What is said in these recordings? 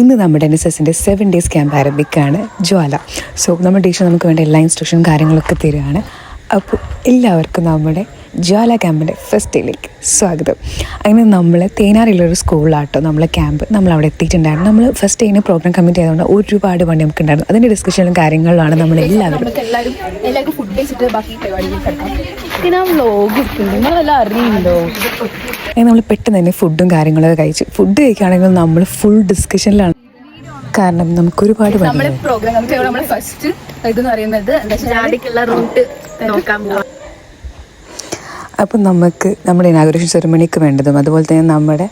ഇന്ന് നമ്മുടെ NSSൻ്റെ 7 days camp ആരംഭിക്കുകയാണ് ജ്വാല. സോ നമ്മുടെ ടീച്ചർ നമുക്ക് വേണ്ട എല്ലാ ഇൻസ്ട്രക്ഷനും കാര്യങ്ങളൊക്കെ തരികയാണ്. അപ്പോൾ എല്ലാവർക്കും നമ്മുടെ ജ്വാല ക്യാമ്പിൻ്റെ ഫസ്റ്റ് ഡേയിലേക്ക് സ്വാഗതം. അങ്ങനെ നമ്മൾ തേനാറിലുള്ളൊരു സ്കൂളിലാട്ടോ നമ്മളെ ക്യാമ്പ്. നമ്മളവിടെ എത്തിയിട്ടുണ്ടായിരുന്നു. നമ്മൾ ഫസ്റ്റ് ഡേയിന് പ്രോഗ്രാം കമ്മിറ്റ് ചെയ്തുകൊണ്ട് ഒരുപാട് പണി നമുക്ക് ഉണ്ടായിരുന്നു. അതിൻ്റെ ഡിസ്കഷനിലും കാര്യങ്ങളിലാണ് നമ്മളെല്ലാവരും. എല്ലാവർക്കും ഫുഡ് കഴിച്ചിട്ട് ബാക്കി പരിപാടിയിലേക്ക് അറിയുന്നുണ്ടോ? നമ്മൾ പെട്ടെന്ന് തന്നെ ഫുഡും കാര്യങ്ങളൊക്കെ കഴിച്ചു. ഫുഡ് കഴിക്കുകയാണെങ്കിൽ നമ്മൾ ഫുൾ ഡിസ്കഷനിലാണ്. കാരണം നമുക്കൊരുപാട് പ്രോഗ്രാം ഫസ്റ്റ് ഇതെന്ന് പറയുന്നത് റൂട്ട് നോക്കാൻ പോവാം. അപ്പം നമുക്ക് നമ്മുടെ ഇനാഗുറേഷൻ സെറിമണിക്ക് വേണ്ടതും അതുപോലെ തന്നെ നമ്മുടെ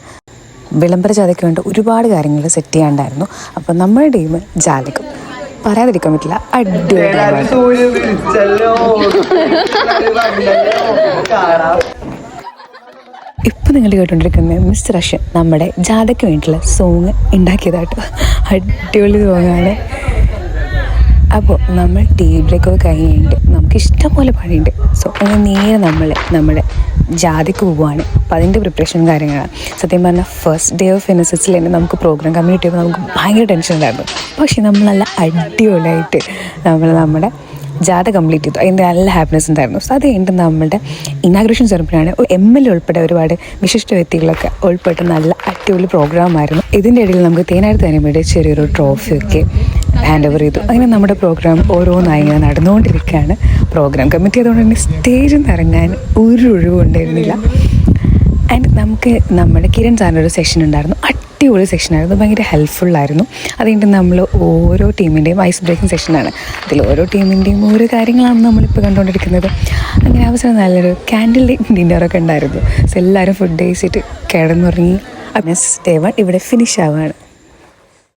വിളംബര ജാഥയ്ക്ക് വേണ്ട ഒരുപാട് കാര്യങ്ങൾ സെറ്റ് ചെയ്യാണ്ടായിരുന്നു. അപ്പം നമ്മുടെ ടീം ജാലകം പറയാതിരിക്കാൻ പറ്റില്ല, അടിപൊളിയാണ്. ഇപ്പം നിങ്ങൾ കേട്ടുകൊണ്ടിരിക്കുന്നത് മിസ്റ്റർ റഷ്യൻ നമ്മുടെ ജാഥയ്ക്ക് വേണ്ടിയിട്ടുള്ള സോങ് ഉണ്ടാക്കിയതാട്ടോ. അടിപൊളി സോങ്ങാണ്. അപ്പോൾ നമ്മൾ ടീ ബ്രേക്കൊക്കെ കഴിഞ്ഞിട്ട് നമുക്ക് ഇഷ്ടംപോലെ പണിയുണ്ട്. സോ അങ്ങനെ നേരെ നമ്മുടെ ജാഥയ്ക്ക് പോവുകയാണ്. അപ്പോൾ അതിൻ്റെ പ്രിപ്പറേഷനും കാര്യങ്ങളാണ്. സത്യം പറഞ്ഞാൽ ഫസ്റ്റ് ഡേ ഓഫ് NSSൽ തന്നെ നമുക്ക് പ്രോഗ്രാം കമ്മ്യൂണിറ്റി ചെയ്യുമ്പോൾ നമുക്ക് ഭയങ്കര ടെൻഷൻ ഉണ്ടായിരുന്നു. പക്ഷേ നമ്മൾ നല്ല അടിപൊളിയായിട്ട് നമ്മുടെ ജാഥ കംപ്ലീറ്റ് ചെയ്തു. അതിൻ്റെ നല്ല ഹാപ്പിനെസ് ഉണ്ടായിരുന്നു. സോ അത് കഴിഞ്ഞിട്ട് നമ്മുടെ ഇനാഗ്രേഷൻ സെറിമണിയാണ്. MLA ഉൾപ്പെടെ ഒരുപാട് വിശിഷ്ട വ്യക്തികളൊക്കെ ഉൾപ്പെട്ട് നല്ല അടിപൊളി പ്രോഗ്രാമായിരുന്നു. ഇതിൻ്റെ ഇടയിൽ നമുക്ക് തേനാരി തനിമയുടെ ചെറിയൊരു ട്രോഫിയൊക്കെ ഹാൻഡ് ഓവർ ചെയ്തു. അങ്ങനെ നമ്മുടെ പ്രോഗ്രാം ഓരോന്നായി ഇങ്ങനെ നടന്നുകൊണ്ടിരിക്കുകയാണ്. പ്രോഗ്രാം കമ്മിറ്റ് ചെയ്തുകൊണ്ട് തന്നെ സ്റ്റേജിൽ നിന്ന് ഇറങ്ങാൻ ഒരു ഒഴിവുണ്ടായിരുന്നില്ല. ആൻഡ് നമുക്ക് നമ്മുടെ കിരൺ സാറിൻ്റെ ഒരു സെഷൻ ഉണ്ടായിരുന്നു. അടിപൊളി സെഷനായിരുന്നു, ഭയങ്കര ഹെൽപ്ഫുള്ളായിരുന്നു. അതുകൊണ്ട് നമ്മൾ ഓരോ ടീമിൻ്റെയും ഐസ് ബ്രേക്കിംഗ് സെഷനാണ്. അതിൽ ഓരോ ടീമിൻ്റെയും ഓരോ കാര്യങ്ങളാണ് നമ്മളിപ്പോൾ കണ്ടുകൊണ്ടിരിക്കുന്നത്. അങ്ങനെ അവസരം നല്ലൊരു ക്യാൻഡിൽ ലൈറ്റ് ഡിന്നറൊക്കെ ഉണ്ടായിരുന്നു. സോ എല്ലാവരും ഫുഡ് കഴിച്ചിട്ട് കിടന്നുറങ്ങി. Day 1 ഇവിടെ ഫിനിഷ് ആവുകയാണ്.